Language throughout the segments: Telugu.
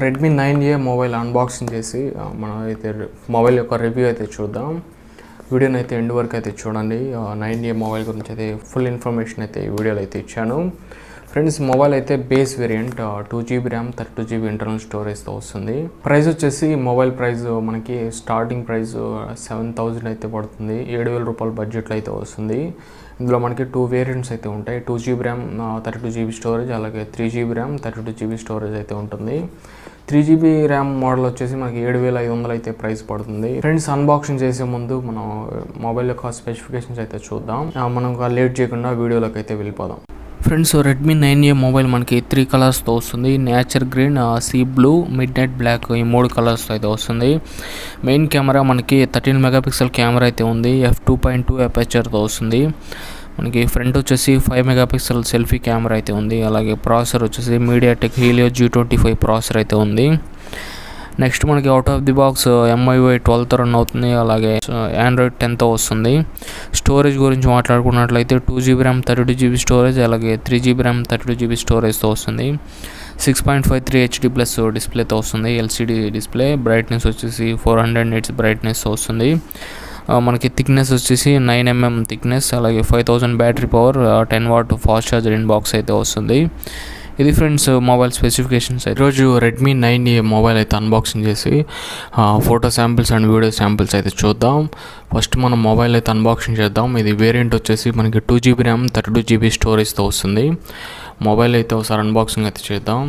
రెడ్మీ 9A మొబైల్ అన్బాక్సింగ్ చేసి మనం అయితే మొబైల్ యొక్క రివ్యూ అయితే చూద్దాం. వీడియోని అయితే ఎండ్ వరకు అయితే చూడండి. 9A మొబైల్ గురించి అయితే ఫుల్ ఇన్ఫర్మేషన్ అయితే ఈ వీడియోలో అయితే ఇచ్చాను. ఫ్రెండ్స్, మొబైల్ అయితే base variant 2GB RAM 32GB internal స్టోరేజ్తో వస్తుంది. ప్రైస్ వచ్చేసి మొబైల్ ప్రైస్ మనకి స్టార్టింగ్ ప్రైస్ 7,000 అయితే పడుతుంది. 7,000 రూపాయల బడ్జెట్లో అయితే వస్తుంది. ఇందులో మనకి 2 వేరియంట్స్ అయితే ఉంటాయి. 2GB ర్యామ్ 32GB స్టోరేజ్, అలాగే 3GB ర్యామ్ 32GB స్టోరేజ్ అయితే ఉంటుంది. 3GB ర్యామ్ మోడల్ వచ్చేసి మనకి 7,500 అయితే ప్రైస్ పడుతుంది. ఫ్రెండ్స్, అన్బాక్సింగ్ చేసే ముందు మనం మొబైల్ యొక్క స్పెసిఫికేషన్స్ అయితే చూద్దాం. మనం లేట్ చేయకుండా వీడియోలోకి అయితే వెళ్ళిపోదాం. ఫ్రెండ్స్, రెడ్మీ 9A మొబైల్ మనకి 3 కలర్స్తో వస్తుంది. Nature green, sea blue, midnight black, ఈ 3 కలర్స్తో అయితే వస్తుంది. మెయిన్ కెమెరా మనకి 13 మెగాపిక్సెల్ కెమెరా అయితే ఉంది. f2.2 అపర్చర్తో వస్తుంది. మనకి ఫ్రంట్ వచ్చేసి 5 మెగాపిక్సెల్ సెల్ఫీ కెమెరా అయితే ఉంది. అలాగే ప్రాసెసర్ వచ్చేసి MediaTek Helio G25 ప్రాసెసర్ అయితే ఉంది. నెక్స్ట్ మనకి out of the box MIUI 12తో రన్ అవుతుంది. అలాగే Android 10తో వస్తుంది. స్టోరేజ్ గురించి మాట్లాడుకున్నట్లయితే 2GB ర్యామ్ 32GB స్టోరేజ్, అలాగే 3GB ర్యామ్ 32GB స్టోరేజ్తో వస్తుంది. 6.53 HD ప్లస్ డిస్ప్లేతో వస్తుంది. LCD display. బ్రైట్నెస్ వచ్చేసి 400 నిట్స్ బ్రైట్నెస్ వస్తుంది. మనకి థిక్నెస్ వచ్చేసి 9mm థిక్నెస్, అలాగే 5000 battery power, 10W fast charger in box అయితే వస్తుంది. ఇది ఫ్రెండ్స్ మొబైల్ స్పెసిఫికేషన్స్. ఈరోజు రెడ్మీ 9A మొబైల్ అయితే అన్బాక్సింగ్ చేసి photo samples and video samples అయితే చూద్దాం. ఫస్ట్ మనం మొబైల్ అయితే అన్బాక్సింగ్ చేద్దాం. ఇది వేరియంట్ వచ్చేసి మనకి 2GB ర్యామ్ 32GB స్టోరేజ్తో వస్తుంది. మొబైల్ అయితే ఒకసారి అన్బాక్సింగ్ అయితే చేద్దాం.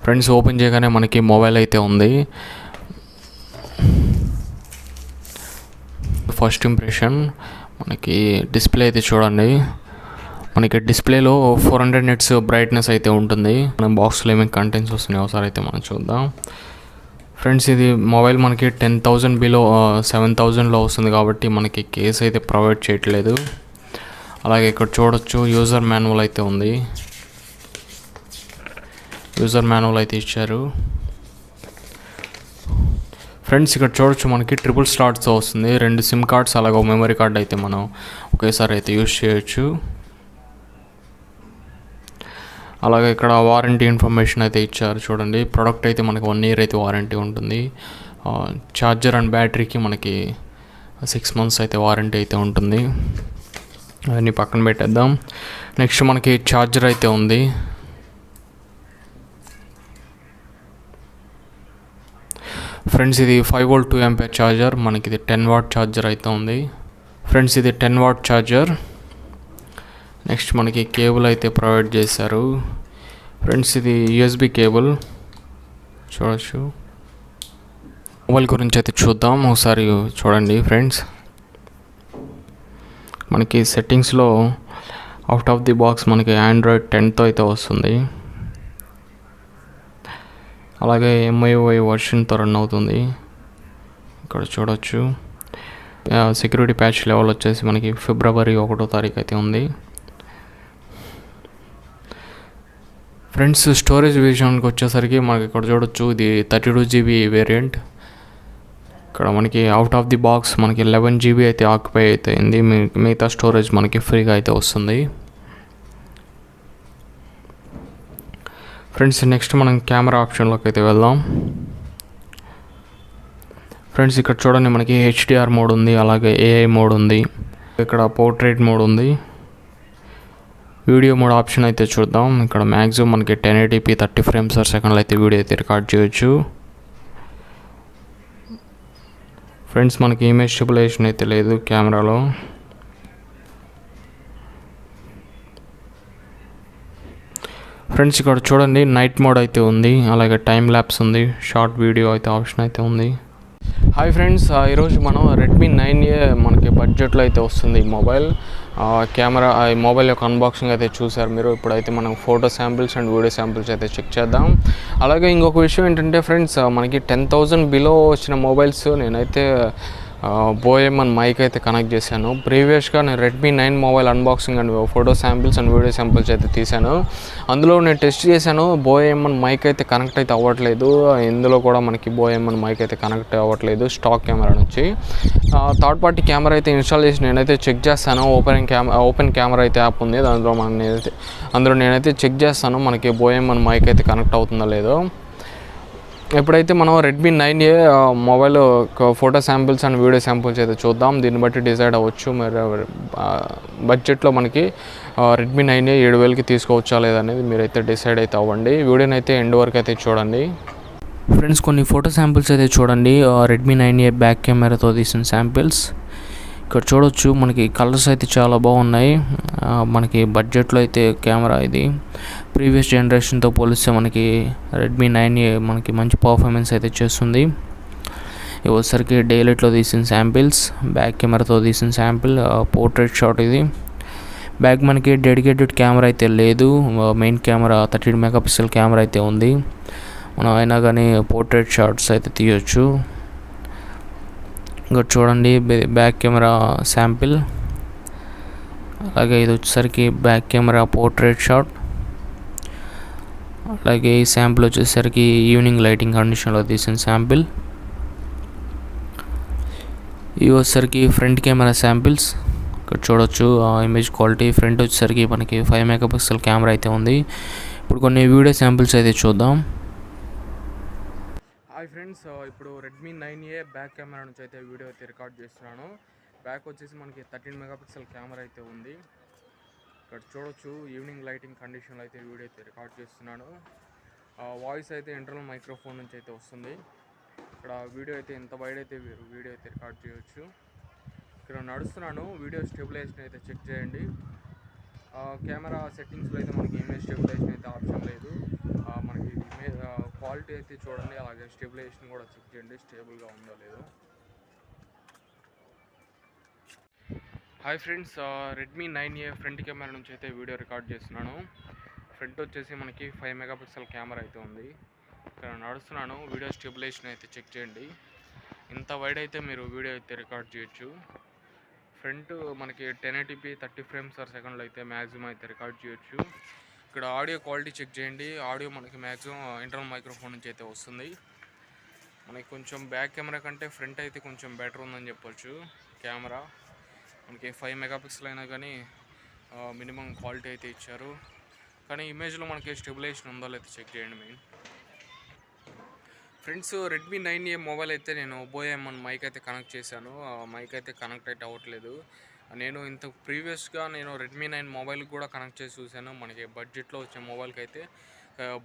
ఫ్రెండ్స్, ఓపెన్ చేయగానే మనకి మొబైల్ అయితే ఉంది. ఫస్ట్ ఇంప్రెషన్ మనకి డిస్ప్లే అయితే చూడండి. మనకి డిస్ప్లేలో 400 నిట్స్ బ్రైట్నెస్ అయితే ఉంటుంది. మన బాక్స్లో ఏమేమి కంటెంట్స్ వస్తున్నాయి ఒకసారి అయితే మనం చూద్దాం. ఫ్రెండ్స్, ఇది మొబైల్ మనకి 10,000 బిలో 7,000లో వస్తుంది కాబట్టి మనకి కేస్ అయితే ప్రొవైడ్ చేయట్లేదు. అలాగే ఇక్కడ చూడొచ్చు యూజర్ మాన్యువల్ అయితే ఉంది. యూజర్ మాన్యువల్ అయితే ఇచ్చారు. ఫ్రెండ్స్, ఇక్కడ చూడొచ్చు మనకి ట్రిపుల్ స్లాట్స్తో వస్తుంది. 2 సిమ్ కార్డ్స్ అలాగే ఒక మెమరీ కార్డ్ అయితే మనం ఒకేసారి అయితే యూజ్ చేయొచ్చు. అలాగే ఇక్కడ వారంటీ ఇన్ఫర్మేషన్ అయితే ఇచ్చారు చూడండి. ప్రోడక్ట్ అయితే మనకి 1 year అయితే వారంటీ ఉంటుంది. ఛార్జర్ అండ్ బ్యాటరీకి మనకి 6 months అయితే వారంటీ అయితే ఉంటుంది. అవన్నీ పక్కన పెట్టేద్దాం. నెక్స్ట్ మనకి ఛార్జర్ అయితే ఉంది. ఫ్రెండ్స్, ఇది 5V 2A ఛార్జర్. మనకి ఇది 10W ఛార్జర్ అయితే ఉంది. ఫ్రెండ్స్, ఇది 10W ఛార్జర్. నెక్స్ట్ మనకి కేబుల్ అయితే ప్రొవైడ్ చేశారు. ఫ్రెండ్స్, ఇది USB కేబుల్ చూడొచ్చు. మొబైల్ గురించి అయితే చూద్దాం ఒకసారి చూడండి. ఫ్రెండ్స్, మనకి సెట్టింగ్స్లో అవుట్ ఆఫ్ ది బాక్స్ మనకి Android 10తో అయితే వస్తుంది. అలాగే MIUI వర్షన్తో రన్ అవుతుంది. ఇక్కడ చూడొచ్చు. సెక్యూరిటీ ప్యాచ్ లెవెల్ వచ్చేసి మనకి February 1వ తారీఖు అయితే ఉంది. ఫ్రెండ్స్, స్టోరేజ్ విషయానికి వచ్చేసరికి మనకి ఇక్కడ చూడొచ్చు ఇది 32GB వేరియంట్. ఇక్కడ మనకి అవుట్ ఆఫ్ ది బాక్స్ మనకి 11GB అయితే ఆక్యుపై అయితే అయింది. మిగతా స్టోరేజ్ మనకి ఫ్రీగా అయితే వస్తుంది. ఫ్రెండ్స్, నెక్స్ట్ మనం కెమెరా ఆప్షన్లోకి అయితే వెళ్దాం. ఫ్రెండ్స్, ఇక్కడ చూడండి మనకి HDR మోడ్ ఉంది, అలాగే AI మోడ్ ఉంది, ఇక్కడ పోర్ట్రేట్ మోడ్ ఉంది. వీడియో మోడ్ ఆప్షన్ అయితే చూద్దాం. ఇక్కడ మ్యాక్సిమం మనకి 1080p 30 frames/s అయితే వీడియో అయితే రికార్డ్ చేయొచ్చు. ఫ్రెండ్స్, మనకి ఇమేజ్ స్టెబిలైజేషన్ అయితే లేదు కెమెరాలో. ఫ్రెండ్స్, ఇక్కడ చూడండి నైట్ మోడ్ అయితే ఉంది, అలాగే టైం ల్యాప్స్ ఉంది, షార్ట్ వీడియో అయితే ఆప్షన్ అయితే ఉంది. హాయ్ ఫ్రెండ్స్, ఈరోజు మనం రెడ్మీ 9A మనకి బడ్జెట్లో అయితే వస్తుంది ఈ మొబైల్. కెమెరా ఈ మొబైల్ యొక్క అన్బాక్సింగ్ అయితే చూసారు మీరు. ఇప్పుడైతే మనం photo samples and video samples అయితే చెక్ చేద్దాం. అలాగే ఇంకొక విషయం ఏంటంటే ఫ్రెండ్స్, మనకి 10,000 బిలో వచ్చిన మొబైల్స్ నేనైతే బోఏమన్ మైక్ అయితే కనెక్ట్ చేశాను. ప్రీవియస్గా నేను Redmi 9 mobile unboxing and photo samples and video samples అయితే తీశాను. అందులో నేను టెస్ట్ చేశాను, బోఏమన్ మైక్ అయితే కనెక్ట్ అయితే అవ్వట్లేదు. ఇందులో కూడా మనకి బోఏమన్ మైక్ అయితే కనెక్ట్ అవ్వట్లేదు స్టాక్ కెమెరా నుంచి. థర్డ్ పార్టీ కెమెరా అయితే ఇన్స్టాల్ చేసి నేనైతే చెక్ చేస్తాను. ఓపెన్ కెమెరా అయితే యాప్ ఉంది, అందులో నేనైతే చెక్ చేస్తాను మనకి బోఏమన్ మైక్ అయితే కనెక్ట్ అవుతుందో లేదో. ఎప్పుడైతే మనం Redmi 9A mobile photo samples and video samples అయితే చూద్దాం. దీన్ని బట్టి డిసైడ్ అవ్వచ్చు మరి బడ్జెట్లో మనకి రెడ్మీ 9A 7,000కి తీసుకోవచ్చా లేదనేది మీరైతే డిసైడ్ అయితే అవ్వండి. వీడియోని అయితే ఎండ్ వరకు అయితే చూడండి. ఫ్రెండ్స్, కొన్ని ఫోటో శాంపిల్స్ అయితే చూడండి. రెడ్మీ 9A బ్యాక్ కెమెరాతో తీసిన శాంపిల్స్ ఇక్కడ చూడొచ్చు. మనకి కలర్స్ అయితే చాలా బాగున్నాయి. మనకి బడ్జెట్లో అయితే కెమెరా ఇది ప్రీవియస్ జనరేషన్తో పోలిస్తే మనకి రెడ్మీ 9A మనకి మంచి పర్ఫార్మెన్స్ అయితే చేస్తుంది. ఇవసరికి డైలైట్లో తీసిన శాంపిల్స్, బ్యాక్ కెమెరాతో తీసిన శాంపిల్, పోర్ట్రేట్ షాట్ ఇది. బ్యాక్ మనకి డెడికేటెడ్ కెమెరా అయితే లేదు, మెయిన్ కెమెరా 13 మెగాపిక్సెల్ కెమెరా అయితే ఉంది. మనం అయినా కానీ పోర్ట్రేట్ షాట్స్ అయితే తీయొచ్చు. ఇంకా చూడండి బ్యాక్ కెమెరా శాంపిల్, అలాగే ఇది వచ్చేసరికి బ్యాక్ కెమెరా పోర్ట్రేట్ షాట్. అలాగే ఈ శాంపిల్ వచ్చేసరికి ఈవినింగ్ లైటింగ్ కండిషన్లో తీసిన శాంపిల్. ఇవి వచ్చేసరికి ఫ్రంట్ కెమెరా శాంపిల్స్. ఇక్కడ చూడొచ్చు ఇమేజ్ క్వాలిటీ. ఫ్రంట్ వచ్చేసరికి మనకి 5 మెగాపిక్సెల్ కెమెరా అయితే ఉంది. ఇప్పుడు కొన్ని వీడియో శాంపిల్స్ అయితే చూద్దాం. హాయ్ ఫ్రెండ్స్, ఇప్పుడు రెడ్మీ 9A బ్యాక్ కెమెరా నుంచి అయితే వీడియో అయితే రికార్డ్ చేస్తున్నాను. బ్యాక్ వచ్చేసి మనకి 13 మెగాపిక్సెల్ కెమెరా అయితే ఉంది. ఇక్కడ చూడొచ్చు ఈవినింగ్ లైటింగ్ కండిషన్లో అయితే వీడియో అయితే రికార్డ్ చేస్తున్నాను. వాయిస్ అయితే ఇంటర్నల్ మైక్రోఫోన్ నుంచి అయితే వస్తుంది. ఇక్కడ వీడియో అయితే ఎంత వైడ్ అయితే వీడియో అయితే రికార్డ్ చేయొచ్చు. ఇక్కడ నడుస్తున్నాను. వీడియో స్టెబిలైజేషన్ అయితే చెక్ చేయండి. కెమెరా సెట్టింగ్స్లో అయితే మనకి ఇమేజ్ స్టెబిలైజేషన్ అయితే ఆప్షన్ లేదు. మనకి ఇమేజ్ క్వాలిటీ అయితే చూడండి, అలాగే స్టెబిలైజేషన్ కూడా చెక్ చేయండి స్టేబుల్గా ఉందో లేదో. Hi friends, Redmi 9A front camera నుంచి అయితే వీడియో రికార్డ్ చేస్తున్నాను. ఫ్రంట్ వచ్చేసి మనకి 5 మెగాపిక్సెల్ కెమెరా అయితే ఉంది. ఇక్కడ నడుస్తున్నాను. వీడియో స్టెబిలైజేషన్ అయితే చెక్ చేయండి. ఇంత వైడ్ అయితే మీరు వీడియో అయితే రికార్డ్ చేయొచ్చు. ఫ్రంట్ మనకి 1080p 30 ఫ్రేమ్స్ పర్ సెకండ్లో అయితే మ్యాక్సిమం అయితే రికార్డ్ చేయొచ్చు. ఇక్కడ ఆడియో క్వాలిటీ చెక్ చేయండి. ఆడియో మనకి మ్యాక్సిమం ఇంటర్నల్ మైక్రోఫోన్ నుంచి అయితే వస్తుంది. మనకి కొంచెం బ్యాక్ కెమెరా కంటే ఫ్రంట్ అయితే కొంచెం బెటర్ ఉందని చెప్పొచ్చు. కెమెరా మనకి 5 మెగాపిక్సెల్ అయినా కానీ మినిమం క్వాలిటీ అయితే ఇచ్చారు. కానీ ఇమేజ్లో మనకి స్టెబిలైజేషన్ ఉందో లేదో చెక్ చేయండి main. Friends, Redmi 9A mobile అయితే నేను బోఏమన్ మైక్ అయితే కనెక్ట్ చేశాను. మైక్ అయితే కనెక్ట్ అయితే అవ్వట్లేదు. నేను ప్రీవియస్గా రెడ్మీ 9 మొబైల్కి కూడా కనెక్ట్ చేసి చూశాను. మనకి బడ్జెట్లో వచ్చే మొబైల్కి అయితే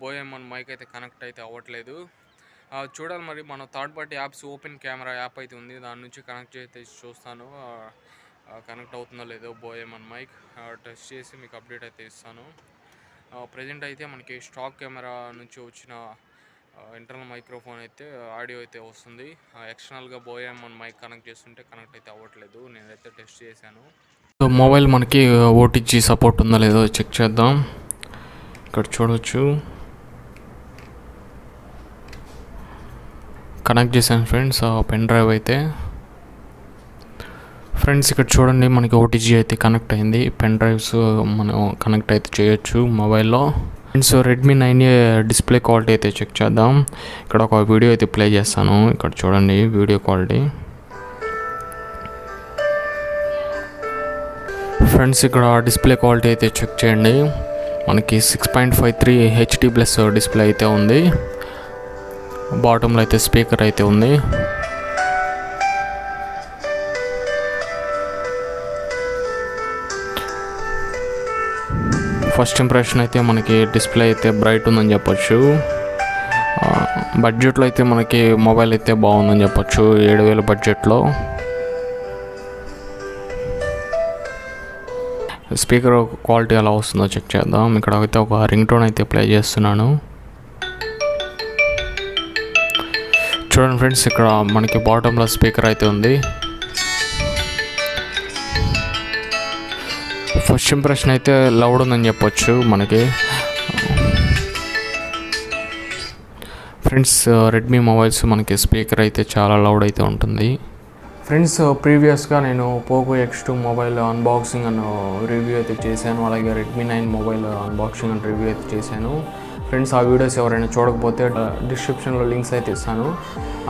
బోఏమన్ మైక్ అయితే కనెక్ట్ అయితే అవ్వట్లేదు. చూడాలి మరి. మన third party apps open camera app అయితే ఉంది, దాని నుంచి కనెక్ట్ చేసి చూస్తాను కనెక్ట్ అవుతుందో లేదో బోఏమన్ మైక్. టెస్ట్ చేసి మీకు అప్డేట్ అయితే ఇస్తాను. ప్రజెంట్ అయితే మనకి స్టాక్ కెమెరా నుంచి వచ్చిన ఇంటర్నల్ మైక్రోఫోన్ అయితే ఆడియో అయితే వస్తుంది. ఎక్స్టర్నల్గా బోఏమన్ మైక్ కనెక్ట్ చేస్తుంటే కనెక్ట్ అయితే అవ్వట్లేదు. నేనైతే టెస్ట్ చేశాను. మొబైల్ మనకి ఓటీజీ సపోర్ట్ ఉందో లేదో చెక్ చేద్దాం. ఇక్కడ చూడవచ్చు కనెక్ట్ చేశాను ఫ్రెండ్స్ పెన్ డ్రైవ్ అయితే. ఫ్రెండ్స్, ఇక్కడ చూడండి మనకి ఓటీజీ అయితే కనెక్ట్ అయింది. పెన్ డ్రైవ్స్ మనం కనెక్ట్ అయితే చేయొచ్చు మొబైల్లో. Friends, Redmi 9A display quality అయితే చెక్ చేద్దాం. ఇక్కడ ఒక వీడియో అయితే ప్లే చేస్తాను. ఇక్కడ చూడండి వీడియో క్వాలిటీ. ఫ్రెండ్స్, ఇక్కడ డిస్ప్లే క్వాలిటీ అయితే చెక్ చేయండి. మనకి 6.53 HD+ డిస్ప్లే అయితే ఉంది. బాటంలో అయితే స్పీకర్ అయితే ఉంది. ఫస్ట్ ఇంప్రెషన్ అయితే మనకి డిస్ప్లే అయితే బ్రైట్ ఉందని చెప్పొచ్చు. బడ్జెట్లో అయితే మనకి మొబైల్ అయితే బాగుందని చెప్పొచ్చు. 7,000 బడ్జెట్లో. స్పీకర్ క్వాలిటీ ఎలా వస్తుందో చెక్ చేద్దాం. ఇక్కడ అయితే ఒక రింగ్ టోన్ అయితే ప్లే చేస్తున్నాను. చూడండి ఫ్రెండ్స్, ఇక్కడ మనకి బాటంలో స్పీకర్ అయితే ఉంది. ఫస్ట్ ఇంప్రెషన్ అయితే లౌడ్ ఉందని చెప్పొచ్చు మనకి. ఫ్రెండ్స్, రెడ్మీ మొబైల్స్ మనకి స్పీకర్ అయితే చాలా లౌడ్ అయితే ఉంటుంది. ఫ్రెండ్స్ ప్రీవియస్గా నేను Poco X2 mobile unboxing and review అయితే చేశాను. అలాగే Redmi 9 mobile unboxing and review అయితే చేశాను. ఫ్రెండ్స్ ఆ వీడియోస్ ఎవరైనా చూడకపోతే డిస్క్రిప్షన్లో లింక్స్ అయితే ఇస్తాను.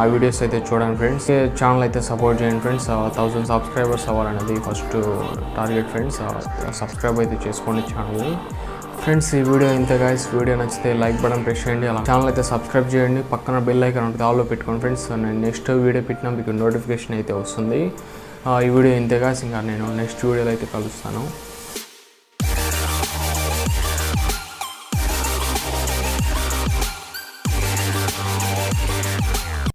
ఆ వీడియోస్ అయితే చూడండి ఫ్రెండ్స్. ఛానల్ అయితే సపోర్ట్ చేయండి ఫ్రెండ్స్. 1000 సబ్స్క్రైబర్స్ అవ్వాలనేది ఫస్ట్ టార్గెట్ ఫ్రెండ్స్. సబ్స్క్రైబ్ అయితే చేసుకోండి ఛానల్ని. ఫ్రెండ్స్ ఈ వీడియో ఇంతే గైస్. వీడియో నచ్చితే లైక్ బటన్ ప్రెస్ చేయండి. అలా ఛానల్ అయితే సబ్స్క్రైబ్ చేయండి. పక్కన బెల్ ఐకాన్ ఉంటుంది, ఆల్లో పెట్టుకోండి ఫ్రెండ్స్. నేను నెక్స్ట్ వీడియో పెట్టినా మీకు నోటిఫికేషన్ అయితే వస్తుంది. ఈ వీడియో ఇంతే గైస్. ఇంకా నేను నెక్స్ట్ వీడియోలో అయితే కలుస్తాను.